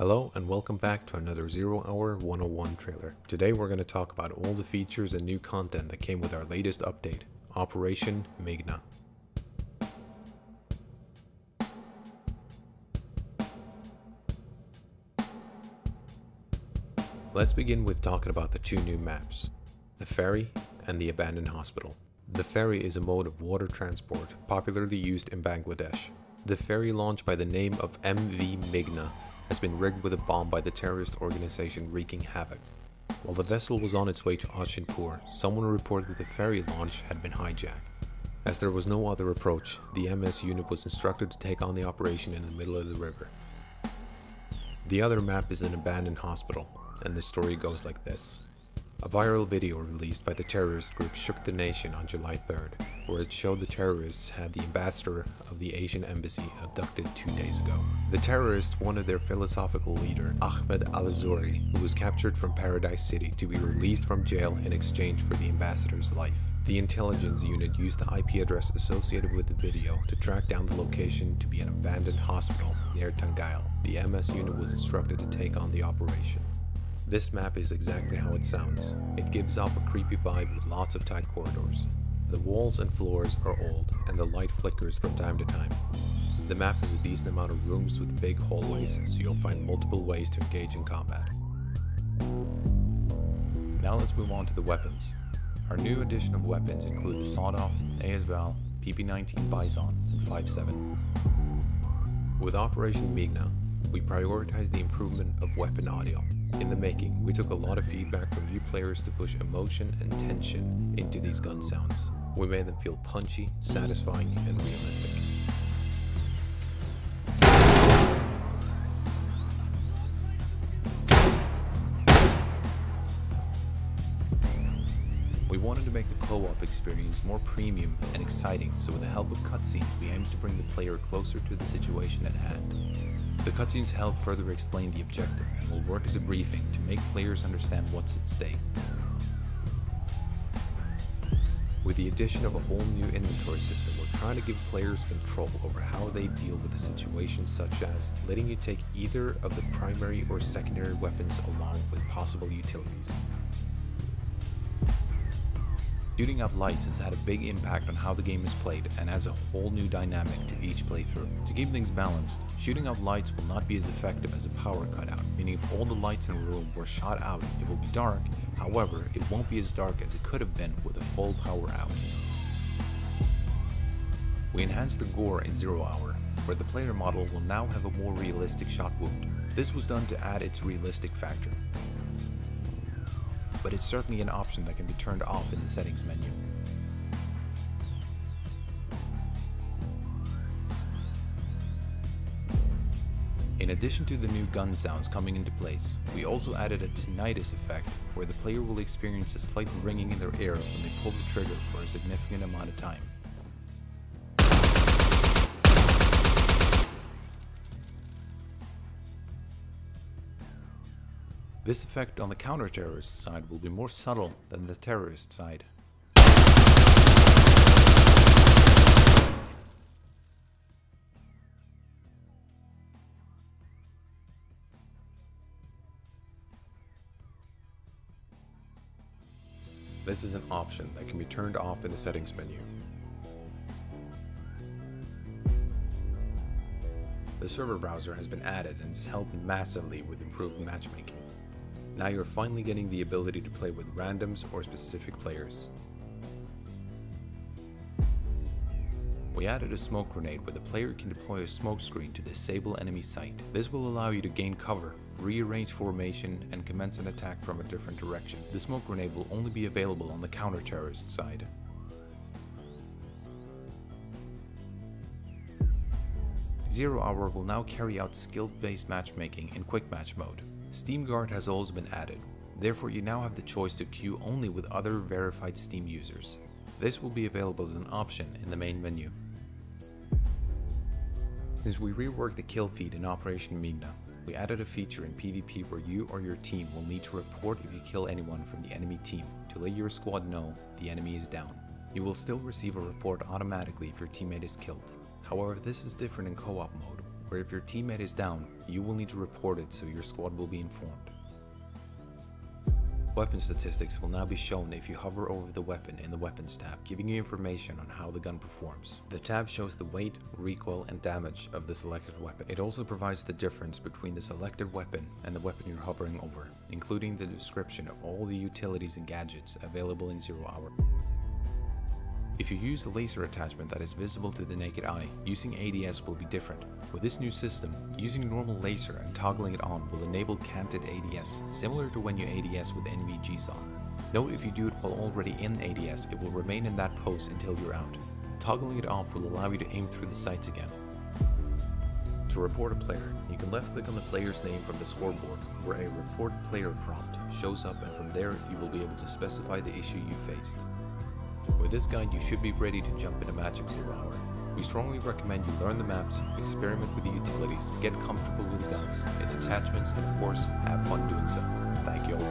Hello and welcome back to another 0 Hour 101 trailer. Today we're going to talk about all the features and new content that came with our latest update, Operation Meghna. Let's begin with talking about the two new maps, the ferry and the abandoned hospital. The ferry is a mode of water transport popularly used in Bangladesh. The ferry, launched by the name of MV Meghna, has been rigged with a bomb by the terrorist organization wreaking havoc. While the vessel was on its way to Achinpur, someone reported that the ferry launch had been hijacked. As there was no other approach, the MS unit was instructed to take on the operation in the middle of the river. The other map is an abandoned hospital, and the story goes like this. A viral video released by the terrorist group shook the nation on July 3rd, where it showed the terrorists had the ambassador of the Asian embassy abducted 2 days ago. The terrorists wanted their philosophical leader, Ahmed al-Azuri, who was captured from Paradise City, to be released from jail in exchange for the ambassador's life. The intelligence unit used the IP address associated with the video to track down the location to be an abandoned hospital near Tangail. The MS unit was instructed to take on the operation. This map is exactly how it sounds. It gives off a creepy vibe with lots of tight corridors. The walls and floors are old, and the light flickers from time to time. The map has a decent amount of rooms with big hallways, so you'll find multiple ways to engage in combat. Now let's move on to the weapons. Our new addition of weapons include the Sawed-Off, ASVAL, PP-19 Bison, and 5.7. With Operation Meghna, we prioritized the improvement of weapon audio. In the making, we took a lot of feedback from new players to push emotion and tension into these gun sounds. We made them feel punchy, satisfying, and realistic. We wanted to make the co-op experience more premium and exciting, so with the help of cutscenes, we aimed to bring the player closer to the situation at hand. The cutscenes help further explain the objective and will work as a briefing to make players understand what's at stake. With the addition of a whole new inventory system, we're trying to give players control over how they deal with the situation, such as letting you take either of the primary or secondary weapons along with possible utilities. Shooting out lights has had a big impact on how the game is played and adds a whole new dynamic to each playthrough. To keep things balanced, shooting out lights will not be as effective as a power cutout, meaning if all the lights in a room were shot out, it will be dark. However, it won't be as dark as it could have been with a full power out. We enhanced the Gore in 0 Hour, where the player model will now have a more realistic shot wound. This was done to add its realistic factor, but it's certainly an option that can be turned off in the settings menu. In addition to the new gun sounds coming into place, we also added a tinnitus effect where the player will experience a slight ringing in their ear when they pull the trigger for a significant amount of time. This effect on the counter-terrorist side will be more subtle than the terrorist side. This is an option that can be turned off in the settings menu. The server browser has been added and has helped massively with improved matchmaking. Now you're finally getting the ability to play with randoms or specific players. We added a smoke grenade where the player can deploy a smoke screen to disable enemy sight. This will allow you to gain cover, rearrange formation, and commence an attack from a different direction. The smoke grenade will only be available on the counter-terrorist side. 0 Hour will now carry out skill-based matchmaking in quick match mode. Steamguard has also been added, therefore you now have the choice to queue only with other verified Steam users. This will be available as an option in the main menu. Since we reworked the kill feed in Operation Meghna, we added a feature in PvP where you or your team will need to report if you kill anyone from the enemy team to let your squad know the enemy is down. You will still receive a report automatically if your teammate is killed. However, this is different in co-op mode, where if your teammate is down, you will need to report it so your squad will be informed. Weapon statistics will now be shown if you hover over the weapon in the Weapons tab, giving you information on how the gun performs. The tab shows the weight, recoil, and damage of the selected weapon. It also provides the difference between the selected weapon and the weapon you're hovering over, including the description of all the utilities and gadgets available in 0 hour. If you use a laser attachment that is visible to the naked eye, using ADS will be different. With this new system, using normal laser and toggling it on will enable canted ADS, similar to when you ADS with NVGs on. Note if you do it while already in ADS, it will remain in that pose until you're out. Toggling it off will allow you to aim through the sights again. To report a player, you can left click on the player's name from the scoreboard, where a report player prompt shows up, and from there you will be able to specify the issue you faced. With this guide, you should be ready to jump into Magic 0 Hour. We strongly recommend you learn the maps, experiment with the utilities, get comfortable with the guns, its attachments, and of course, have fun doing so. Thank you all.